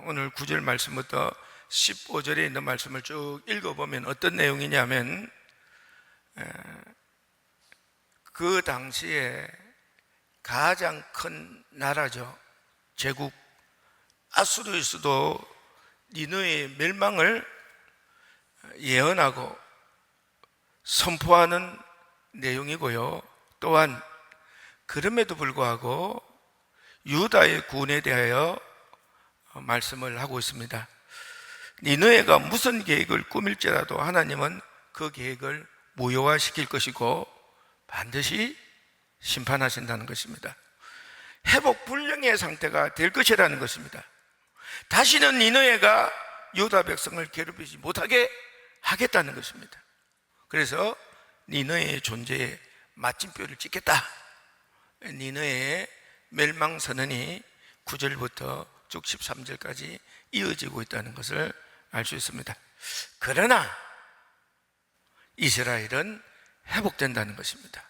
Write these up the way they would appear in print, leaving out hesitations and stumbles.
오늘 9절 말씀부터 15절에 있는 말씀을 쭉 읽어보면 어떤 내용이냐면, 그 당시에 가장 큰 나라죠, 제국 아수르에서도 니느웨의 멸망을 예언하고 선포하는 내용이고요. 또한 그럼에도 불구하고 유다의 구원에 대하여 말씀을 하고 있습니다. 니느웨가 무슨 계획을 꾸밀지라도 하나님은 그 계획을 무효화시킬 것이고 반드시 심판하신다는 것입니다. 회복 불능의 상태가 될 것이라는 것입니다. 다시는 니느웨가 유다 백성을 괴롭히지 못하게 하겠다는 것입니다. 그래서 니느웨의 존재에 마침표를 찍겠다. 니느웨의 멸망 선언이 9절부터 쭉 13절까지 이어지고 있다는 것을 알 수 있습니다. 그러나 이스라엘은 회복된다는 것입니다.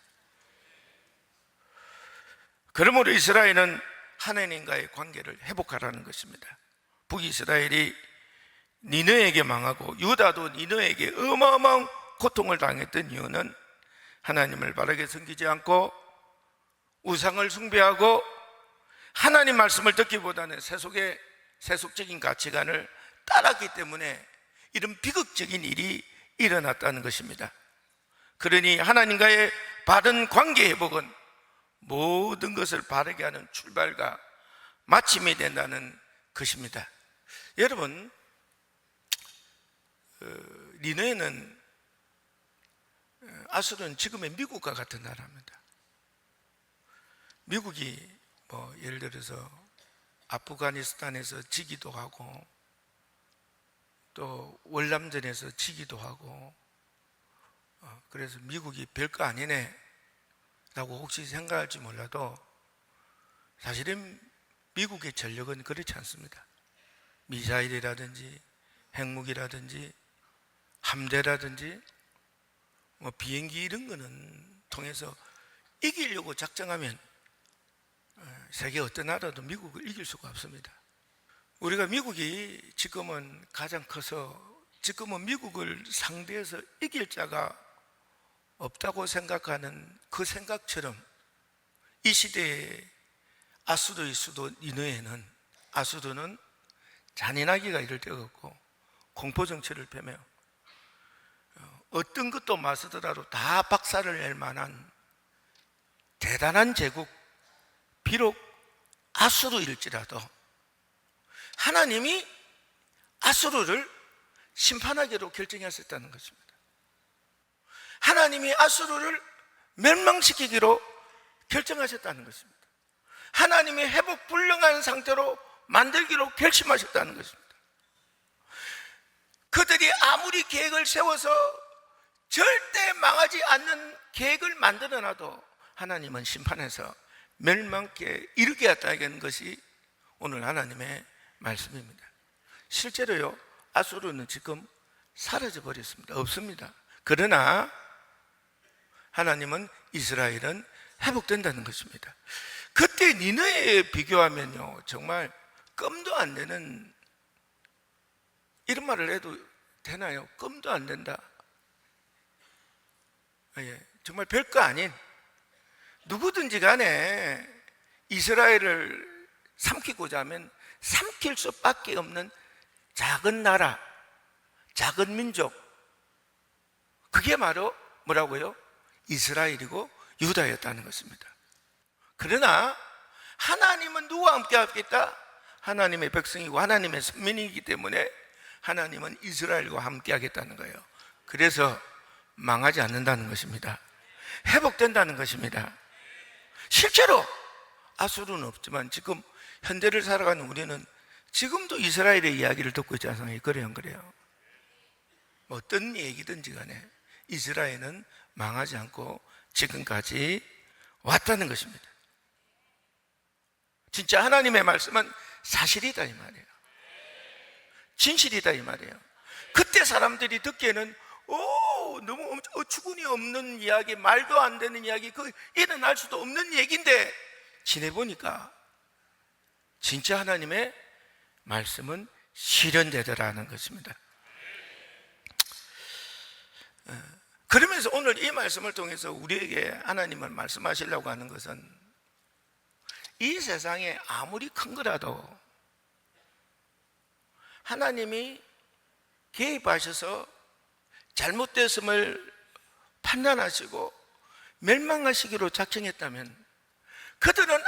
그러므로 이스라엘은 하나님과의 관계를 회복하라는 것입니다. 북이스라엘이 니느웨에게 망하고 유다도 니느웨에게 어마어마한 고통을 당했던 이유는 하나님을 바르게 섬기지 않고 우상을 숭배하고 하나님 말씀을 듣기보다는 세속적인 가치관을 따랐기 때문에 이런 비극적인 일이 일어났다는 것입니다. 그러니 하나님과의 바른 관계 회복은 모든 것을 바르게 하는 출발과 마침이 된다는 것입니다. 여러분, 니느웨는 아수르는 지금의 미국과 같은 나라입니다. 미국이 예를 들어서 아프가니스탄에서 지기도 하고 또 월남전에서 지기도 하고, 그래서 미국이 별거 아니네 라고 혹시 생각할지 몰라도 사실은 미국의 전력은 그렇지 않습니다. 미사일이라든지 핵무기라든지 함대라든지 비행기 이런 거는 통해서 이기려고 작정하면 세계 어떤 나라도 미국을 이길 수가 없습니다. 우리가 미국이 지금은 가장 커서 지금은 미국을 상대해서 이길 자가 없다고 생각하는 그 생각처럼 이 시대에 아수르의 수도 니느웨는, 아수르는 잔인하기가 이를 데가 없고 공포정치를 펴며 어떤 것도 맞서더라도 다 박살을 낼 만한 대단한 제국, 비록 아수르일지라도 하나님이 아수르를 심판하기로 결정하셨다는 것입니다. 하나님이 아수르를 멸망시키기로 결정하셨다는 것입니다. 하나님이 회복 불능한 상태로 만들기로 결심하셨다는 것입니다. 그들이 아무리 계획을 세워서 절대 망하지 않는 계획을 만들어놔도 하나님은 심판해서 멸망께 이르게 하다는 것이 오늘 하나님의 말씀입니다. 실제로요, 아수르는 지금 사라져 버렸습니다. 없습니다. 그러나 하나님은 이스라엘은 회복된다는 것입니다. 그때 니느웨에 비교하면요, 정말 껌도 안 되는, 이런 말을 해도 되나요? 껌도 안 된다. 정말 별거 아닌, 누구든지 간에 이스라엘을 삼키고자 하면 삼킬 수밖에 없는 작은 나라, 작은 민족, 그게 바로 뭐라고요? 이스라엘이고 유다였다는 것입니다. 그러나 하나님은 누구와 함께 하겠다? 하나님의 백성이고 하나님의 선민이기 때문에 하나님은 이스라엘과 함께 하겠다는 거예요. 그래서 망하지 않는다는 것입니다. 회복된다는 것입니다. 실제로 아수르는 없지만 지금 현대를 살아가는 우리는 지금도 이스라엘의 이야기를 듣고 있지 않습니까? 그래요, 안 그래요? 어떤 얘기든지 간에 이스라엘은 망하지 않고 지금까지 왔다는 것입니다. 진짜 하나님의 말씀은 사실이다 이 말이에요. 진실이다 이 말이에요. 그때 사람들이 듣기에는 너무 어처구니 없는 이야기, 말도 안 되는 이야기, 그 일어날 수도 없는 얘기인데 지내보니까 진짜 하나님의 말씀은 실현되더라는 것입니다. 그러면서 오늘 이 말씀을 통해서 우리에게 하나님은 말씀하시려고 하는 것은, 이 세상에 아무리 큰 거라도 하나님이 개입하셔서 잘못됐음을 판단하시고 멸망하시기로 작정했다면, 그들은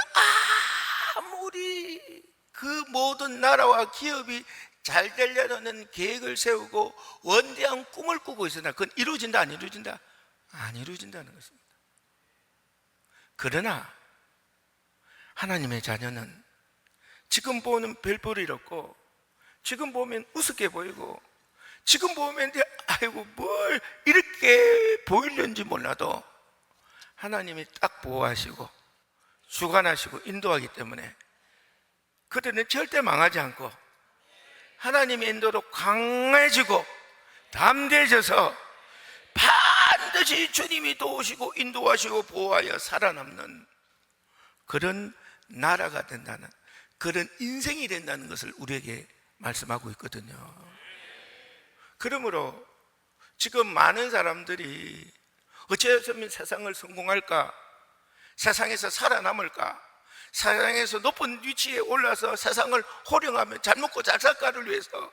아무리 그 모든 나라와 기업이 잘 되려는 계획을 세우고 원대한 꿈을 꾸고 있으나 그건 이루어진다 안 이루어진다? 안 이루어진다는 것입니다. 그러나 하나님의 자녀는 지금 보면 별볼을 잃었고, 지금 보면 우습게 보이고, 지금 보면 아이고 뭘 이렇게 보이는지 몰라도 하나님이 딱 보호하시고 주관하시고 인도하기 때문에 그들은 절대 망하지 않고 하나님의 인도로 강해지고 담대해져서 반드시 주님이 도우시고 인도하시고 보호하여 살아남는 그런 나라가 된다는, 그런 인생이 된다는 것을 우리에게 말씀하고 있거든요. 그러므로 지금 많은 사람들이 어쩌면 세상을 성공할까, 세상에서 살아남을까, 세상에서 높은 위치에 올라서 세상을 호령하며 잘 먹고 잘 살까를 위해서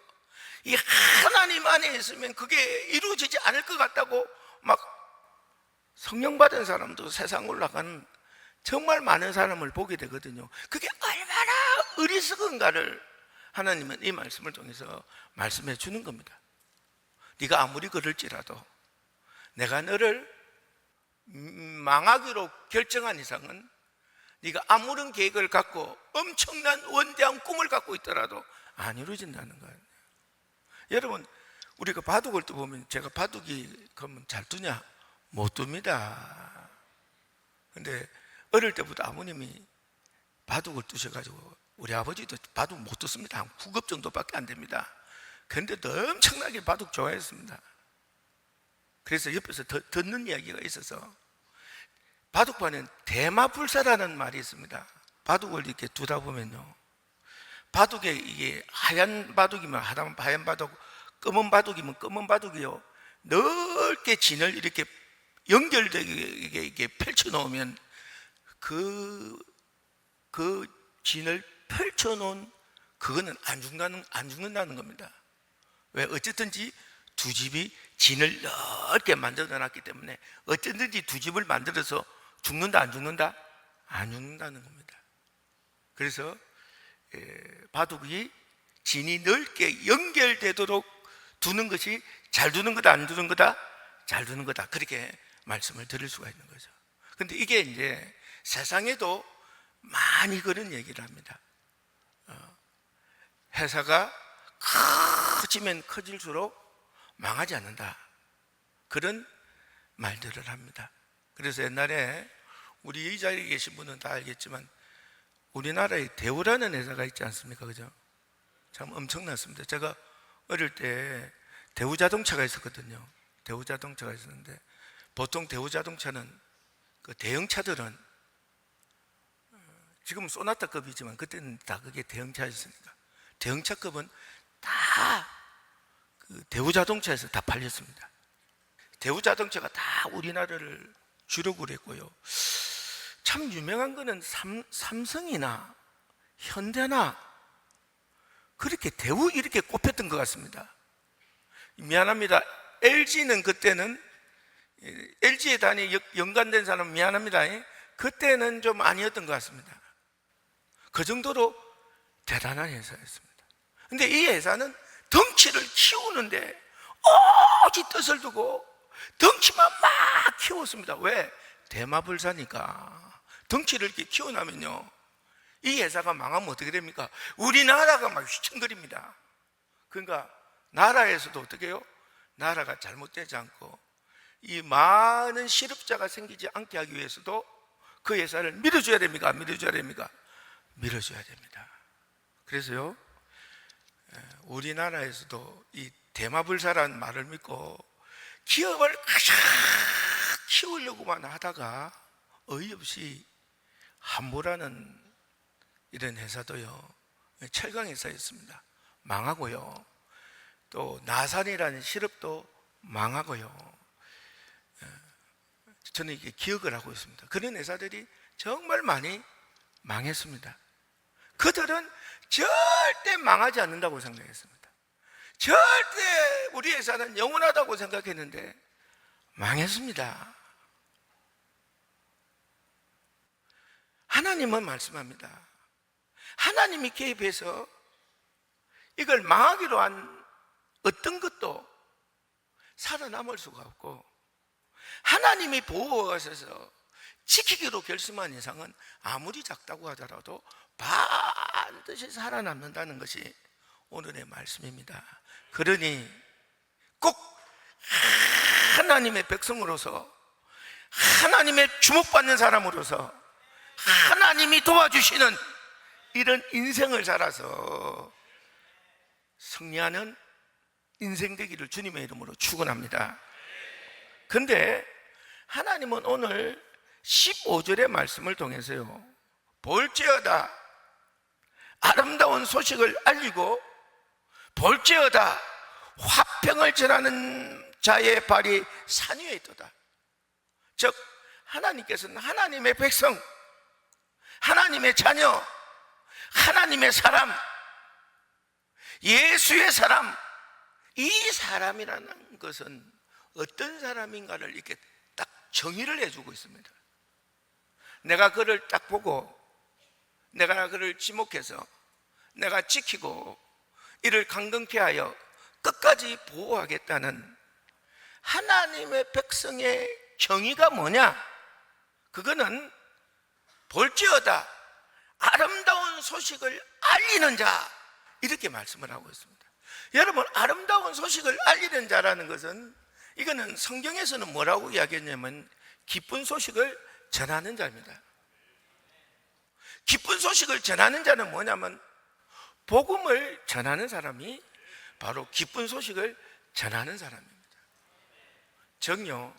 이 하나님 안에 있으면 그게 이루어지지 않을 것 같다고 막 성령 받은 사람도 세상 올라가는 정말 많은 사람을 보게 되거든요. 그게 얼마나 어리석은가를 하나님은 이 말씀을 통해서 말씀해 주는 겁니다. 네가 아무리 그럴지라도 내가 너를 망하기로 결정한 이상은 네가 아무런 계획을 갖고 엄청난 원대한 꿈을 갖고 있더라도 안 이루어진다는 거예요. 여러분, 우리가 바둑을 떠보면, 제가 바둑이 그러면 잘 두냐? 못 둡니다. 근데 어릴 때부터 아버님이 바둑을 두셔가지고 우리 아버지도 바둑 못 뒀습니다. 한 9급 정도밖에 안 됩니다. 그런데도 엄청나게 바둑 좋아했습니다. 그래서 옆에서 듣는 이야기가 있어서, 바둑판엔 대마불사라는 말이 있습니다. 바둑을 이렇게 두다 보면요, 바둑에 이게 하얀 바둑이면 하얀 바둑, 검은 바둑이면 검은 바둑이요, 넓게 진을 이렇게 연결되게 이게 펼쳐 놓으면 그 진을 펼쳐 놓은 그거는 안 죽는다는 겁니다. 왜? 어쨌든지 두 집이 진을 넓게 만들어 놨기 때문에 어쨌든지 두 집을 만들어서 죽는다 안 죽는다? 안 죽는다는 겁니다. 그래서 바둑이 진이 넓게 연결되도록 두는 것이 잘 두는 거다 안 두는 거다? 잘 두는 거다. 그렇게 말씀을 드릴 수가 있는 거죠. 근데 이게 이제 세상에도 많이 그런 얘기를 합니다. 회사가 커지면 커질수록 망하지 않는다, 그런 말들을 합니다. 그래서 옛날에 우리 이 자리에 계신 분은 다 알겠지만 우리나라에 대우라는 회사가 있지 않습니까? 그죠? 참 엄청났습니다. 제가 어릴 때 대우자동차가 있었거든요. 대우자동차가 있었는데, 보통 대우자동차는 그 대형차들은 지금은 소나타급이지만 그때는 다 그게 대형차였으니까 대형차급은 다 그 대우자동차에서 다 팔렸습니다. 대우자동차가 다 우리나라를 주력으로 했고요. 참 유명한 거는 삼성이나 현대나 그렇게 대우 이렇게 꼽혔던 것 같습니다. 미안합니다. LG는 그때는, LG에 단위 연관된 사람은 미안합니다. 그때는 좀 아니었던 것 같습니다. 그 정도로 대단한 회사였습니다. 근데 이 회사는 덩치를 키우는데 오직 뜻을 두고 덩치만 막 키웠습니다. 왜? 대마불사니까. 덩치를 이렇게 키워나면요, 이 회사가 망하면 어떻게 됩니까? 우리나라가 막 휘청거립니다. 그러니까 나라에서도 어떻게 해요? 나라가 잘못되지 않고 이 많은 실업자가 생기지 않게 하기 위해서도 그 회사를 밀어줘야 됩니까? 안 밀어줘야 됩니까? 밀어줘야 됩니다. 그래서요, 우리나라에서도 이 대마불사라는 말을 믿고 기업을 가득 키우려고만 하다가 어이없이 한보라는 이런 회사도요 철강에 쌓였습니다. 망하고요. 또 나산이라는 시럽도 망하고요. 저는 이게 기억을 하고 있습니다. 그런 회사들이 정말 많이 망했습니다. 그들은 절대 망하지 않는다고 생각했습니다. 절대 우리 회사는 영원하다고 생각했는데 망했습니다. 하나님은 말씀합니다. 하나님이 개입해서 이걸 망하기로 한 어떤 것도 살아남을 수가 없고, 하나님이 보호하셔서 지키기로 결심한 이상은 아무리 작다고 하더라도 반드시 살아남는다는 것이 오늘의 말씀입니다. 그러니 꼭 하나님의 백성으로서, 하나님의 주목받는 사람으로서 하나님이 도와주시는 이런 인생을 살아서 승리하는 인생 되기를 주님의 이름으로 축원합니다. 그런데 하나님은 오늘 15절의 말씀을 통해서요, 볼지어다 아름다운 소식을 알리고 볼지어다 화평을 전하는 자의 발이 산 위에 있도다. 즉 하나님께서는 하나님의 백성, 하나님의 자녀, 하나님의 사람, 예수의 사람, 이 사람이라는 것은 어떤 사람인가를 이렇게 딱 정의를 해주고 있습니다. 내가 그를 딱 보고, 내가 그를 지목해서 내가 지키고 이를 강건케 하여 끝까지 보호하겠다는 하나님의 백성의 정의가 뭐냐? 그거는 볼지어다 아름다운 소식을 알리는 자, 이렇게 말씀을 하고 있습니다. 여러분, 아름다운 소식을 알리는 자라는 것은, 이거는 성경에서는 뭐라고 이야기했냐면 기쁜 소식을 전하는 자입니다. 기쁜 소식을 전하는 자는 뭐냐면 복음을 전하는 사람이 바로 기쁜 소식을 전하는 사람입니다. 정요,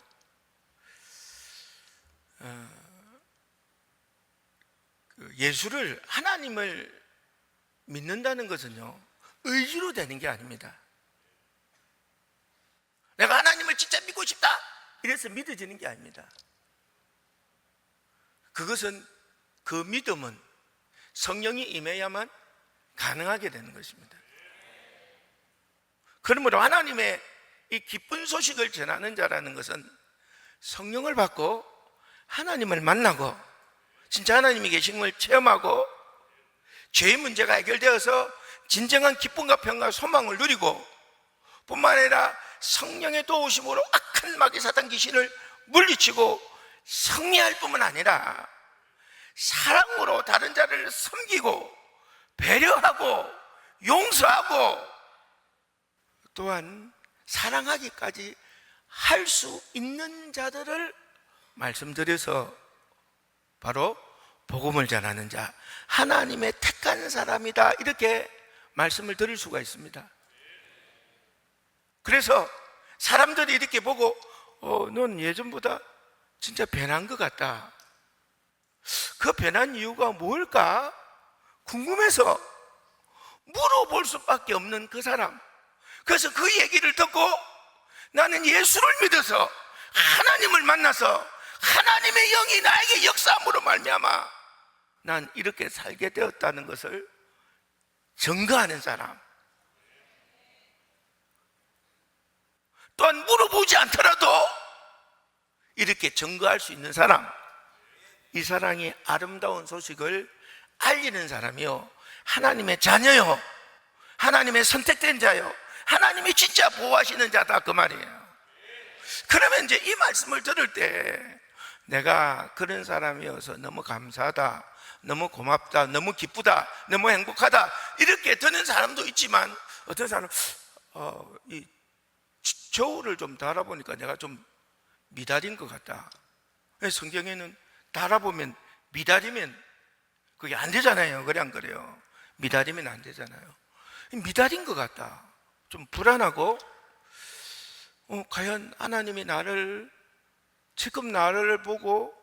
예수를, 하나님을 믿는다는 것은요, 의지로 되는 게 아닙니다. 내가 하나님을 진짜 믿고 싶다 이래서 믿어지는 게 아닙니다. 그것은, 그 믿음은 성령이 임해야만 가능하게 되는 것입니다. 그러므로 하나님의 이 기쁜 소식을 전하는 자라는 것은 성령을 받고 하나님을 만나고 진짜 하나님이 계신 걸 체험하고 죄의 문제가 해결되어서 진정한 기쁨과 평과 소망을 누리고, 뿐만 아니라 성령의 도우심으로 악한 마귀 사탄 귀신을 물리치고 승리할 뿐만 아니라 사랑으로 다른 자를 섬기고 배려하고 용서하고 또한 사랑하기까지 할 수 있는 자들을 말씀드려서 바로 복음을 전하는 자, 하나님의 택한 사람이다, 이렇게 말씀을 드릴 수가 있습니다. 그래서 사람들이 이렇게 보고 넌 예전보다 진짜 변한 것 같다. 그 변한 이유가 뭘까 궁금해서 물어볼 수밖에 없는 그 사람, 그래서 그 얘기를 듣고 나는 예수를 믿어서 하나님을 만나서 하나님의 영이 나에게 역사함으로 말미암아 난 이렇게 살게 되었다는 것을 증거하는 사람, 또한 물어보지 않더라도 이렇게 증거할 수 있는 사람, 이 사람이 아름다운 소식을 알리는 사람이요, 하나님의 자녀요, 하나님의 선택된 자요, 하나님이 진짜 보호하시는 자다, 그 말이에요. 그러면 이제 이 말씀을 들을 때 내가 그런 사람이어서 너무 감사하다, 너무 고맙다, 너무 기쁘다, 너무 행복하다, 이렇게 드는 사람도 있지만, 어떤 사람은 이 저울을 좀 달아보니까 내가 좀 미달인 것 같다. 성경에는 달아보면 미달이면 그게 안 되잖아요. 그래 안 그래요? 미달이면 안 되잖아요. 미달인 것 같다, 좀 불안하고, 과연 하나님이 나를, 지금 나를 보고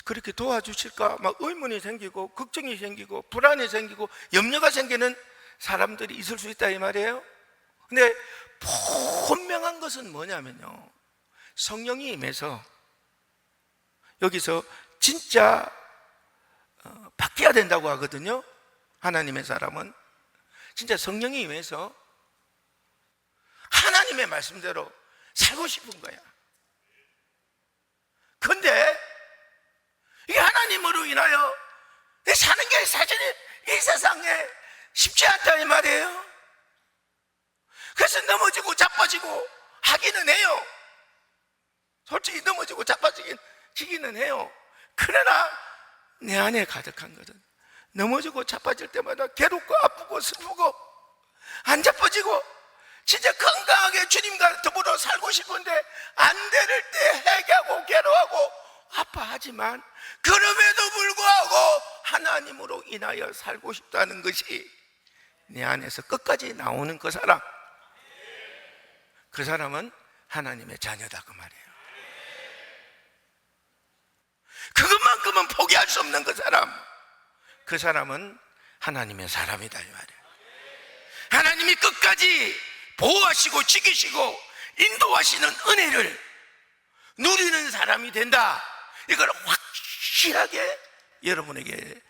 그렇게 도와주실까 막 의문이 생기고 걱정이 생기고 불안이 생기고 염려가 생기는 사람들이 있을 수 있다 이 말이에요. 근데 분명한 것은 뭐냐면요, 성령이 임해서 여기서 진짜 바뀌어야 된다고 하거든요. 하나님의 사람은 진짜 성령이 임해서 하나님의 말씀대로 살고 싶은 거야. 근데 이게 하나님으로 인하여 사는 게 사실은 이 세상에 쉽지 않다 이 말이에요. 그래서 넘어지고 자빠지고 하기는 해요. 솔직히 넘어지고 자빠지기는 해요. 그러나 내 안에 가득한 것은 넘어지고 자빠질 때마다 괴롭고 아프고 슬프고 안 자빠지고 진짜 건강하게 주님과 더불어 살고 싶은데 안 될 때 회개하고 괴로워하고 아파하지만 그럼에도 불구하고 하나님으로 인하여 살고 싶다는 것이 내 안에서 끝까지 나오는 그 사람, 그 사람은 하나님의 자녀다 그 말이에요. 그것만큼은 포기할 수 없는 그 사람, 그 사람은 하나님의 사람이다 이 말이에요. 하나님이 끝까지 보호하시고 지키시고 인도하시는 은혜를 누리는 사람이 된다, 이걸 확실하게 여러분에게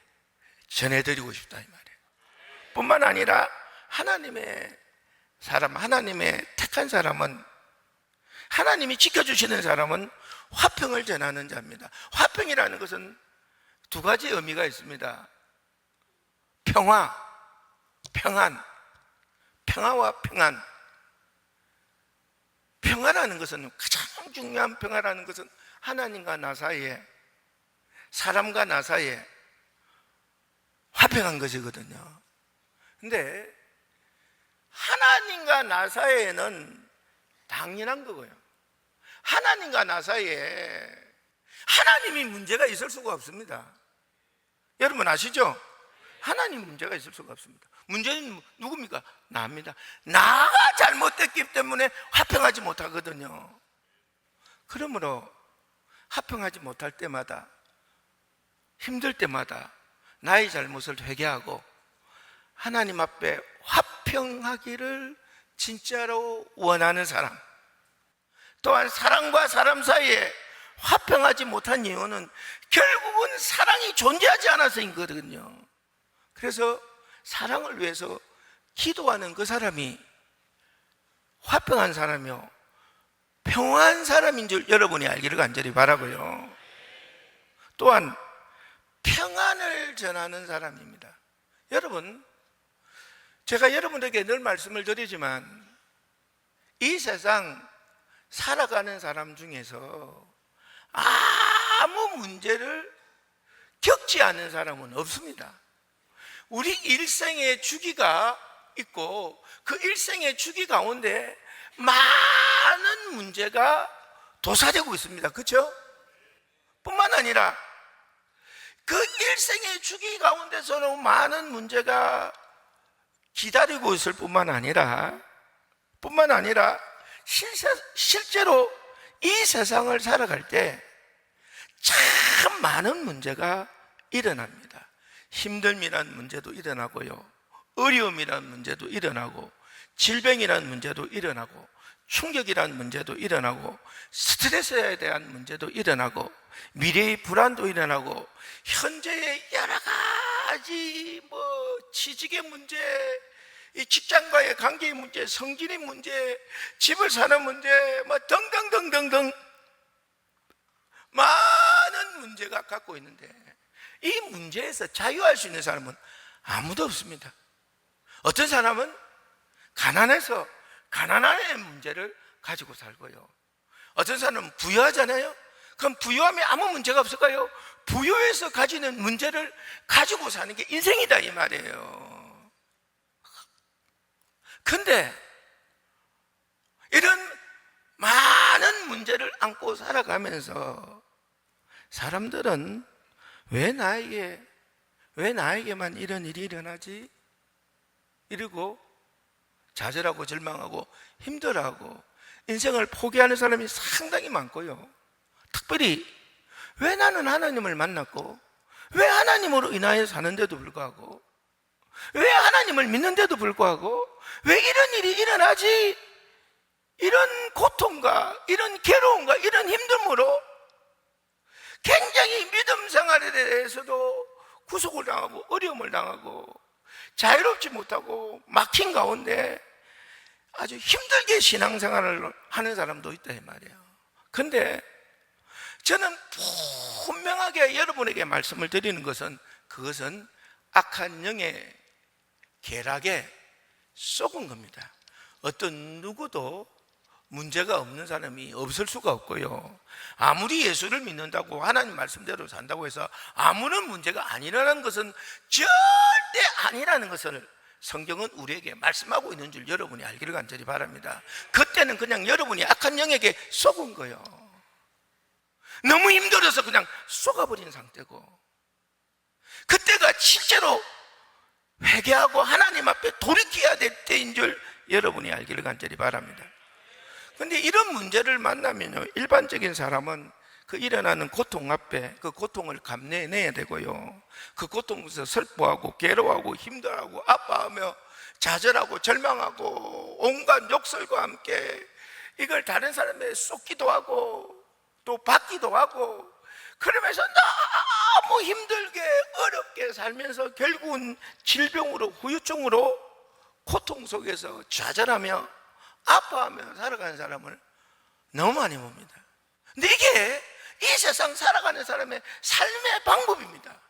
전해드리고 싶다 이 말이에요. 뿐만 아니라 하나님의 사람, 하나님의 택한 사람은, 하나님이 지켜주시는 사람은 화평을 전하는 자입니다. 화평이라는 것은 두 가지 의미가 있습니다. 평화, 평안, 평화와 평안. 평화라는 것은, 가장 중요한 평화라는 것은 하나님과 나 사이에, 사람과 나 사이에 화평한 것이거든요. 근데 하나님과 나 사이에는 당연한 거고요, 하나님과 나 사이에 하나님이 문제가 있을 수가 없습니다. 여러분 아시죠? 하나님 문제가 있을 수가 없습니다. 문제는 누굽니까? 나입니다. 나가 잘못됐기 때문에 화평하지 못하거든요. 그러므로 화평하지 못할 때마다, 힘들 때마다 나의 잘못을 회개하고 하나님 앞에 화평하기를 진짜로 원하는 사람, 또한 사람과 사람 사이에 화평하지 못한 이유는 결국은 사랑이 존재하지 않아서인 거거든요. 그래서 사랑을 위해서 기도하는 그 사람이 화평한 사람이요, 평화한 사람인 줄 여러분이 알기를 간절히 바라고요. 또한 평안을 전하는 사람입니다. 여러분, 제가 여러분에게 늘 말씀을 드리지만 이 세상 살아가는 사람 중에서 아무 문제를 겪지 않은 사람은 없습니다. 우리 일생의 주기가 있고 그 일생의 주기 가운데 많은 문제가 도사되고 있습니다. 그렇죠? 뿐만 아니라 그 일생의 주기 가운데서는 많은 문제가 기다리고 있을 뿐만 아니라 실제로 이 세상을 살아갈 때 참 많은 문제가 일어납니다. 힘듦이라는 문제도 일어나고요, 어려움이라는 문제도 일어나고, 질병이라는 문제도 일어나고, 충격이라는 문제도 일어나고, 스트레스에 대한 문제도 일어나고, 미래의 불안도 일어나고, 현재의 여러 가지 취직의 문제, 이 직장과의 관계의 문제, 성질의 문제, 집을 사는 문제, 등등등등등 많은 문제가 갖고 있는데 이 문제에서 자유할 수 있는 사람은 아무도 없습니다. 어떤 사람은 가난해서 가난함의 문제를 가지고 살고요, 어떤 사람은 부유하잖아요. 그럼 부유함에 아무 문제가 없을까요? 부유해서 가지는 문제를 가지고 사는 게 인생이다 이 말이에요. 근데 이런 많은 문제를 안고 살아가면서 사람들은 왜 나에게만 이런 일이 일어나지? 이러고 좌절하고 절망하고 힘들어하고 인생을 포기하는 사람이 상당히 많고요, 특별히 왜 나는 하나님을 만났고, 왜 하나님으로 인하여 사는데도 불구하고, 왜 하나님을 믿는데도 불구하고 왜 이런 일이 일어나지? 이런 고통과 이런 괴로움과 이런 힘듦으로 굉장히 믿음 생활에 대해서도 구속을 당하고 어려움을 당하고 자유롭지 못하고 막힌 가운데 아주 힘들게 신앙생활을 하는 사람도 있다 이 말이에요. 근데 저는 분명하게 여러분에게 말씀을 드리는 것은, 그것은 악한 영의 계략에 속은 겁니다. 어떤 누구도 문제가 없는 사람이 없을 수가 없고요, 아무리 예수를 믿는다고 하나님 말씀대로 산다고 해서 아무런 문제가 아니라는 것은 절대 아니라는 것을 성경은 우리에게 말씀하고 있는 줄 여러분이 알기를 간절히 바랍니다. 그때는 그냥 여러분이 악한 영에게 속은 거예요. 너무 힘들어서 그냥 속아버린 상태고, 그때가 실제로 회개하고 하나님 앞에 돌이켜야 될 때인 줄 여러분이 알기를 간절히 바랍니다. 그런데 이런 문제를 만나면요, 일반적인 사람은 그 일어나는 고통 앞에 그 고통을 감내해내야 되고요, 그 고통에서 슬퍼하고 괴로워하고 힘들어하고 아파하며 좌절하고 절망하고 온갖 욕설과 함께 이걸 다른 사람에게 쏟기도 하고 또 받기도 하고, 그러면서 너무 힘들게 어렵게 살면서 결국은 질병으로, 후유증으로 고통 속에서 좌절하며 아파하며 살아가는 사람을 너무 많이 봅니다. 근데 이게 이 세상 살아가는 사람의 삶의 방법입니다.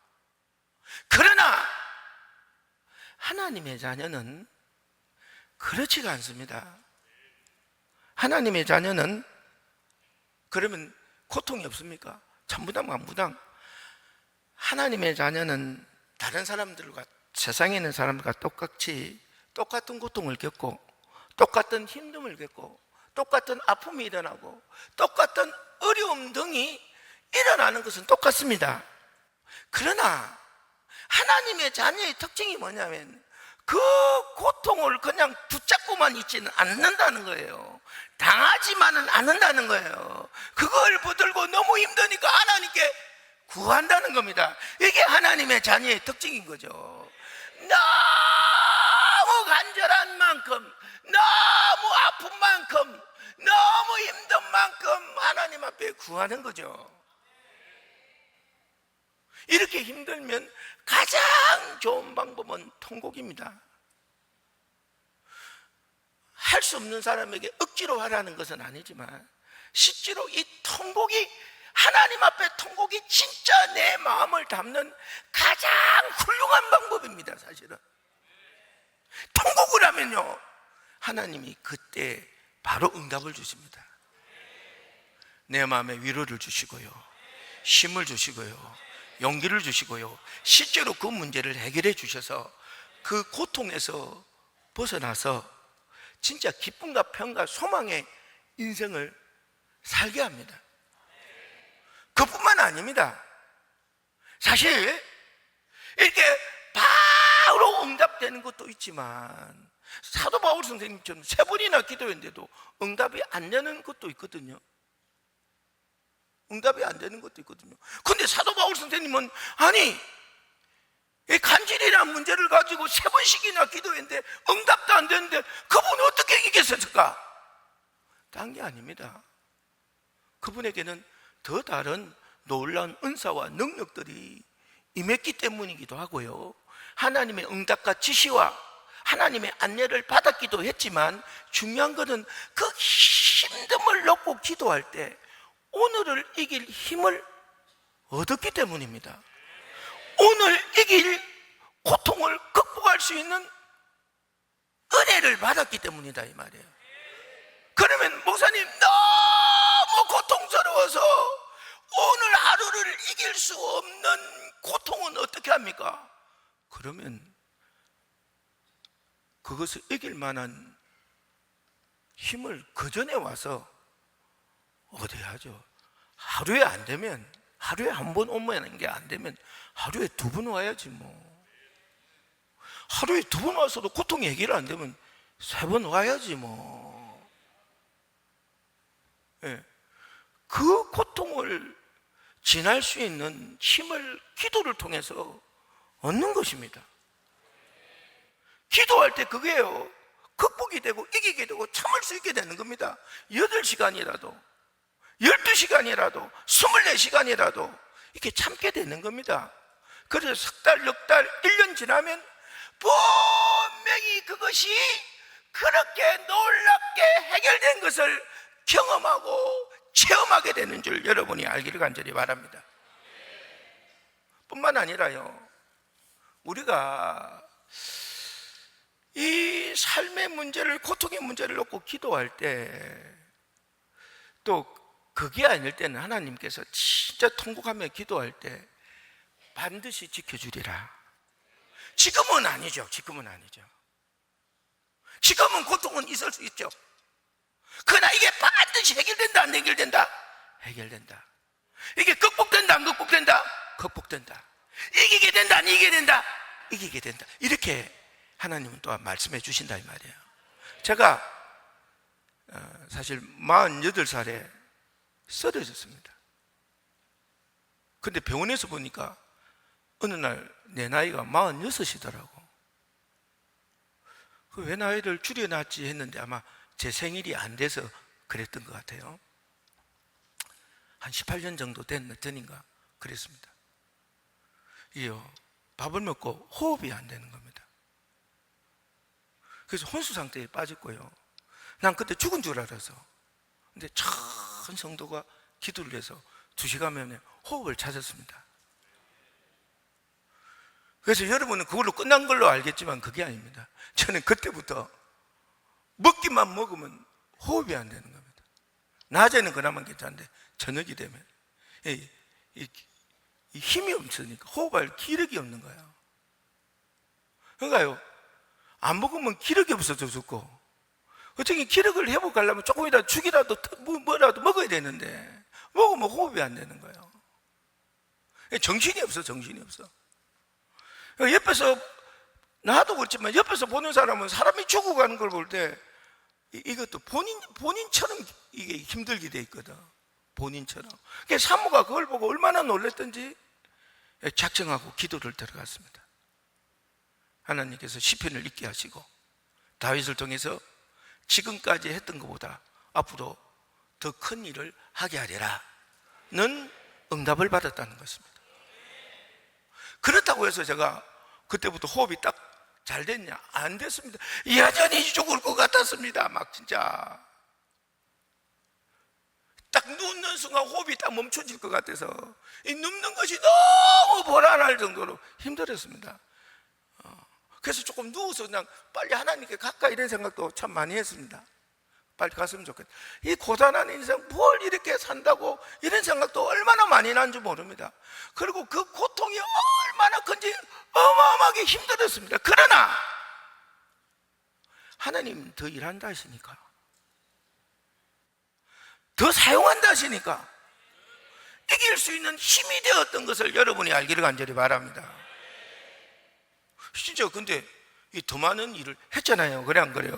그러나 하나님의 자녀는 그렇지가 않습니다. 하나님의 자녀는 그러면 고통이 없습니까? 전부당 만부당. 하나님의 자녀는 다른 사람들과, 세상에 있는 사람들과 똑같이 똑같은 고통을 겪고 똑같은 힘듦을 겪고 똑같은 아픔이 일어나고 똑같은 어려움 등이 일어나는 것은 똑같습니다. 그러나 하나님의 자녀의 특징이 뭐냐면 그 고통을 그냥 붙잡고만 있지는 않는다는 거예요. 당하지만은 않는다는 거예요. 그걸 붙들고 너무 힘드니까 하나님께 구한다는 겁니다. 이게 하나님의 자녀의 특징인 거죠. 너무 간절한 만큼, 너무 아픈 만큼, 너무 힘든 만큼 하나님 앞에 구하는 거죠. 이렇게 힘들면 가장 좋은 방법은 통곡입니다. 할 수 없는 사람에게 억지로 하라는 것은 아니지만 실제로 이 통곡이, 하나님 앞에 통곡이 진짜 내 마음을 담는 가장 훌륭한 방법입니다. 사실은 통곡을 하면요, 하나님이 그때 바로 응답을 주십니다. 내 마음에 위로를 주시고요, 힘을 주시고요, 용기를 주시고요, 실제로 그 문제를 해결해 주셔서 그 고통에서 벗어나서 진짜 기쁨과 평과 소망의 인생을 살게 합니다. 그뿐만 아닙니다. 사실 이렇게 바로 응답되는 것도 있지만 사도 바울 선생님처럼 3번이나 기도했는데도 응답이 안 되는 것도 있거든요. 응답이 안 되는 것도 있거든요. 근데 사도 바울 선생님은 아니, 이 간질이라는 문제를 가지고 3번씩이나 기도했는데 응답도 안 되는데 그분은 어떻게 이겼을까? 딴 게 아닙니다. 그분에게는 더 다른 놀라운 은사와 능력들이 임했기 때문이기도 하고요, 하나님의 응답과 지시와 하나님의 안내를 받았기도 했지만 중요한 것은 그 힘듦을 놓고 기도할 때 오늘을 이길 힘을 얻었기 때문입니다. 오늘 이길 고통을 극복할 수 있는 은혜를 받았기 때문이다 이 말이에요. 그러면 목사님 너무 고통스러워서 오늘 하루를 이길 수 없는 고통은 어떻게 합니까? 그러면 그것을 이길 만한 힘을 그 전에 와서 얻어야 하죠. 하루에 안 되면, 하루에 한 번 오면 게 안 되면 하루에 2번 와야지 뭐. 하루에 2번 와서도 고통이 해결 안 되면 3번 와야지 뭐. 예. 그 고통을 지날 수 있는 힘을 기도를 통해서 얻는 것입니다. 기도할 때 그게요, 극복이 되고 이기게 되고 참을 수 있게 되는 겁니다. 8시간이라도 12시간이라도 24시간이라도 이렇게 참게 되는 겁니다. 그래서 석 달, 넉 달, 1년 지나면 분명히 그것이 그렇게 놀랍게 해결된 것을 경험하고 체험하게 되는 줄 여러분이 알기를 간절히 바랍니다. 뿐만 아니라요, 우리가 이 삶의 문제를, 고통의 문제를 놓고 기도할 때, 또 그게 아닐 때는 하나님께서 진짜 통곡하며 기도할 때 반드시 지켜주리라. 지금은 아니죠. 지금은 고통은 있을 수 있죠. 그러나 이게 반드시 해결된다, 안 해결된다? 해결된다. 이게 극복된다, 안 극복된다? 극복된다. 이기게 된다, 안 이기게 된다? 이기게 된다. 이렇게 하나님은 또한 말씀해 주신다 이 말이에요. 제가 사실 48살에 쓰러졌습니다. 근데 병원에서 보니까 어느 날 내 나이가 46이더라고. 왜 나이를 줄여놨지 했는데 아마 제 생일이 안 돼서 그랬던 것 같아요. 한 18년 정도 된 전인가 그랬습니다. 이요, 밥을 먹고 호흡이 안 되는 겁니다. 그래서 혼수 상태에 빠졌고요. 난 그때 죽은 줄 알아서. 근데 천 성도가 기도를 해서 2시간 만에 호흡을 찾았습니다. 그래서 여러분은 그걸로 끝난 걸로 알겠지만 그게 아닙니다. 저는 그때부터 먹기만 먹으면 호흡이 안 되는 겁니다. 낮에는 그나마 괜찮은데 저녁이 되면 이 힘이 없으니까 호흡할 기력이 없는 거예요. 그러니까요, 안 먹으면 기력이 없어져 죽고, 어떻게 기력을 회복하려면 조금이라도 죽이라도 뭐라도 먹어야 되는데 먹으면 호흡이 안 되는 거예요. 정신이 없어. 옆에서, 나도 그렇지만 옆에서 보는 사람은 사람이 죽어가는 걸 볼 때 이것도 본인처럼 이게 힘들게 돼 있거든. 본인처럼. 그러니까 사모가 그걸 보고 얼마나 놀랐던지 작정하고 기도를 들어갔습니다. 하나님께서 시편을 읽게 하시고 다윗을 통해서 지금까지 했던 것보다 앞으로 더 큰 일을 하게 하리라는 응답을 받았다는 것입니다. 그렇다고 해서 제가 그때부터 호흡이 딱 잘 됐냐? 안 됐습니다. 여전히 죽을 것 같았습니다. 막 진짜 딱 눕는 순간 호흡이 딱 멈춰질 것 같아서 이 눕는 것이 너무 불안할 정도로 힘들었습니다. 그래서 조금 누워서 그냥 빨리 하나님께 가까이 이런 생각도 참 많이 했습니다. 빨리 갔으면 좋겠다. 이 고단한 인생 뭘 이렇게 산다고 이런 생각도 얼마나 많이 난 줄 모릅니다. 그리고 그 고통이 얼마나 큰지 어마어마하게 힘들었습니다. 그러나 하나님 더 일한다 하시니까, 더 사용한다 하시니까 이길 수 있는 힘이 되었던 것을 여러분이 알기를 간절히 바랍니다. 진짜 근데 더 많은 일을 했잖아요. 그래 안 그래요?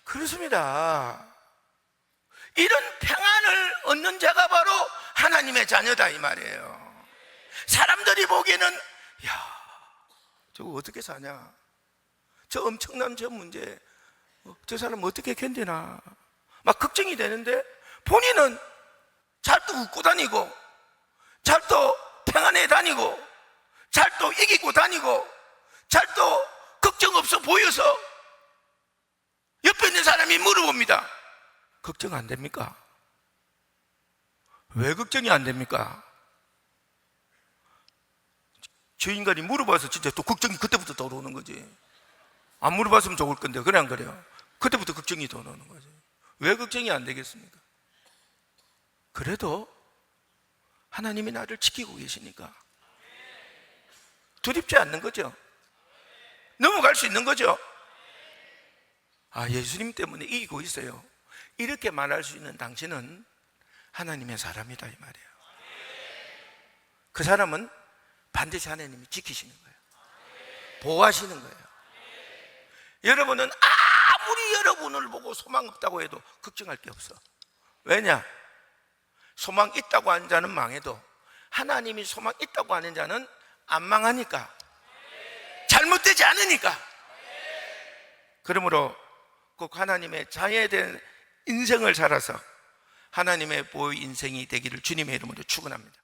그렇습니다. 이런 평안을 얻는 자가 바로 하나님의 자녀다 이 말이에요. 사람들이 보기에는 야, 저거 어떻게 사냐, 저 엄청난 저 문제, 저 사람 어떻게 견디나 막 걱정이 되는데 본인은 잘 또 웃고 다니고 잘 또 평안해 다니고 잘 또 이기고 다니고 잘 또 걱정 없어 보여서 옆에 있는 사람이 물어봅니다. 걱정 안 됩니까? 왜 걱정이 안 됩니까? 저 인간이 물어봐서 진짜 또 걱정이 그때부터 더 오는 거지. 안 물어봤으면 좋을 건데 그래 안 그래요? 그때부터 걱정이 더 오는 거지. 왜 걱정이 안 되겠습니까? 그래도 하나님이 나를 지키고 계시니까 두렵지 않는 거죠. 넘어갈 수 있는 거죠. 아, 예수님 때문에 이기고 있어요. 이렇게 말할 수 있는 당신은 하나님의 사람이다 이 말이에요. 그 사람은 반드시 하나님이 지키시는 거예요. 보호하시는 거예요. 여러분은 아무리 여러분을 보고 소망 없다고 해도 걱정할 게 없어. 왜냐? 소망 있다고 하는 자는 망해도 하나님이 소망 있다고 하는 자는 안 망하니까, 잘못되지 않으니까. 그러므로 꼭 하나님의 자녀된 인생을 살아서 하나님의 보호 인생이 되기를 주님의 이름으로 축원합니다.